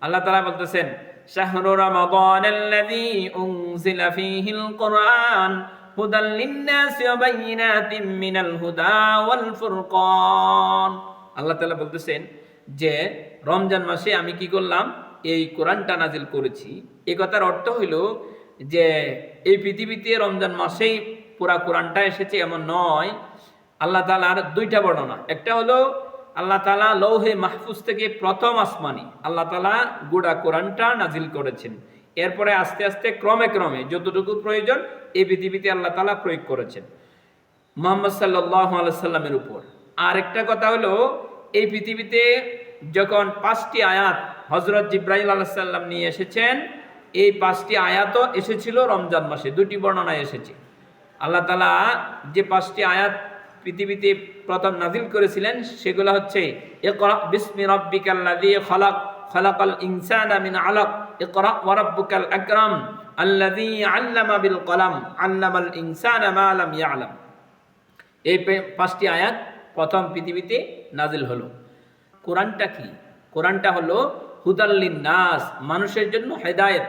আল্লাহ তাআলা বলতেছেন শাহরু রমাদানাল্লাযী উনজিলা ফীহিল কুরআন হুদাল লিন-নাসি ওয়া বায়িনাতিম মিনাল হুদা ওয়াল ফুরকান। আল্লাহ তাআলা বলতেছেন যে রমজান মাসে আমি কি করলাম, এই কোরআনটা নাজিল করেছি। এই কথার অর্থ হইল যে এই পৃথিবীতে রমজান মাসেই পুরা কোরআনটা এসেছে এমন নয়। আল্লাহ তাআলার দুইটা বর্ণনা, একটা হলো আল্লাহ তাআলা লৌহে মাহফুজ থেকে প্রথম আসমানি আল্লাহ তাআলা গোটা কোরআনটা নাজিল করেছেন। এরপরে আস্তে আস্তে ক্রমে ক্রমে যতটুকু প্রয়োজন এই পৃথিবীতে আল্লাহ তাআলা প্রয়োগ করেছেন মুহাম্মদ সাল্লাল্লাহু আলাইহি সাল্লামের উপর। আর একটা কথা হলো এই পৃথিবীতে যখন 5টি আয়াত হযরত জিবরাইল আলাইহিস সালাম নিয়ে এসেছেন, এই 5টি আয়াতও এসেছিল রমজান মাসে। দুটি বর্ণনায় এসেছে। আল্লাহ তাআলা যে 5টি আয়াত পৃথিবীতে প্রথম নাজিল করেছিলেন সেগুলো হচ্ছে ইকরা বিসমি রাব্বিকাল্লাযী খালাক খালাকাল ইনসানা মিন আলাক ইকরা ওয়া রাব্বুকাল আকরাম আল্লাযী আল্লামা বিল কলাম আল্লামাল ইনসানা মা লাম ইয়ালাম। এই 5টি আয়াত প্রথম পৃথিবীতে নাজিল হলো। কোরআনটা কি? কোরআনটা হলো হুদাল লিন-নাস, মানুষের জন্য হেদায়েত,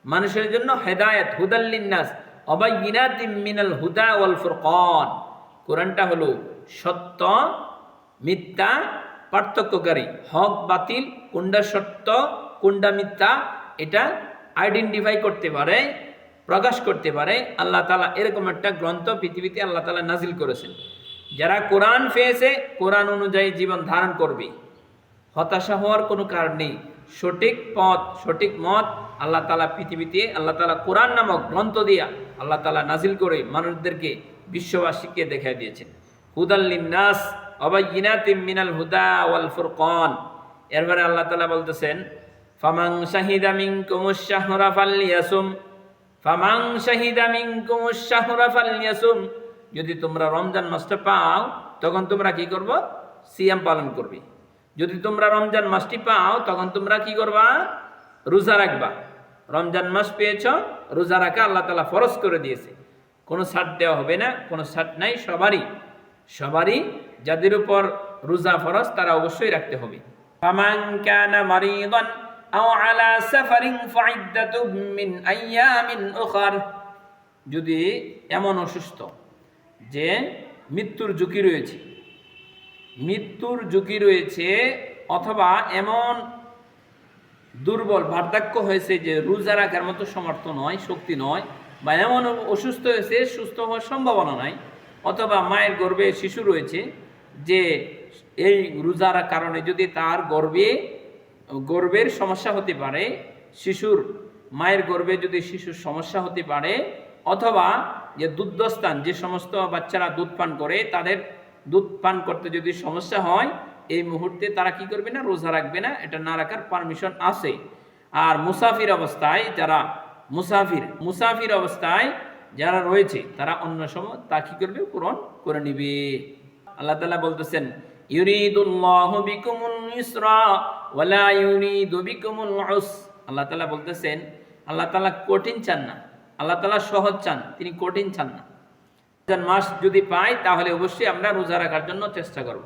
মানুষের জন্য হেদায়েত। হুদাল লিন-নাস ওয়া বায়িনাতিম মিনাল হুদা ওয়াল ফুরকান। কোরআনটা হলো সত্য মিথ্যা পার্থক্যকারী, হক বাতিল, কোনটা সত্য কোনটা মিথ্যা এটা আইডেন্টিফাই করতে পারে, প্রকাশ করতে পারে। আল্লাহ তাআলা এরকম একটা গ্রন্থ পৃথিবীতে আল্লাহ তাআলা নাজিল করেছেন। যারা কোরআন পেয়েছে কোরআন অনুযায়ী জীবন ধারণ করবে, হতাশা হওয়ার কোনো কারণ নেই। সঠিক পথ সঠিক মত আল্লাহ তাআলা পৃথিবীতে আল্লাহ তাআলা কোরআন নামক গ্রন্থ দিয়া আল্লাহ তাআলা নাজিল করে মানুষদেরকে বিশ্ববাসীকে দেখাই দিয়েছেন। হুদাল লিন-নাস ওয়া বায়িনাতিম মিনাল হুদা ওয়াল ফুরকান। এরপরে আল্লাহ তাআলা বলতেছেন ফামান শাহিদা মিনকুমুশ শাহরা ফালইয়াসুম, ফামান শাহিদা মিনকুমুশ শাহরা ফালইয়াসুম। যদি তোমরা রমজান মাসটা পাও তখন তোমরা কি করবে? সিয়াম পালন করবে। যদি তোমরা রমজান মাসটি পাও তখন তোমরা কি করবা? রোজা রাখবা। রমজান মাস পেয়েছ, রোজা রাখা আল্লাহ তাআলা ফরজ করে দিয়েছে। কোনো ছাড় দেওয়া হবে না, কোনো ছাড় নাই। সবারই যাদের উপর রোজা ফরজ তারা অবশ্যই রাখতে হবে। ফামান কানা মারিদান আও আলা সাফারিন ফাইদ্দাতুম মিন আইয়ামিন উখর। যদি এমন অসুস্থ যে মৃত্যুর ঝুঁকি রয়েছে অথবা এমন দুর্বল বার্ধক্য হয়েছে যে রোজা রাখার মতো সমর্থ নয়, শক্তি নয়, বা এমন অসুস্থ হয়েছে সুস্থ হওয়ার সম্ভাবনা নাই, অথবা মায়ের গর্ভে শিশু রয়েছে যে এই রোজার কারণে যদি তার গর্ভের সমস্যা হতে পারে, মায়ের গর্ভে যদি শিশুর সমস্যা হতে পারে, অথবা যে দুগ্ধস্থান যে সমস্ত বাচ্চারা দুধ পান করে তাদের দুধ পান করতে যদি সমস্যা হয়, এই মুহূর্তে তারা কি করবে না? রোজা রাখবে না। এটা না রাখার পারমিশন আছে। আর মুসাফির অবস্থায় যারা রয়েছে তারা অন্য সময় তা কি করবে? পূরণ করে নিবে। আল্লাহ তাআলা বলতেছেন ইউরিদুল্লাহু বিকুমুল ইসরা ওয়া লা ইউরিদু বিকুমুল উস। আল্লাহ তাআলা বলতেছেন আল্লাহ তাআলা কঠিন চান না, আল্লাহ তাআলা সহজ চান, তিনি কঠিন চান না। রমজান মাস যদি পাই তাহলে অবশ্যই আমরা রোজা রাখার জন্য চেষ্টা করব।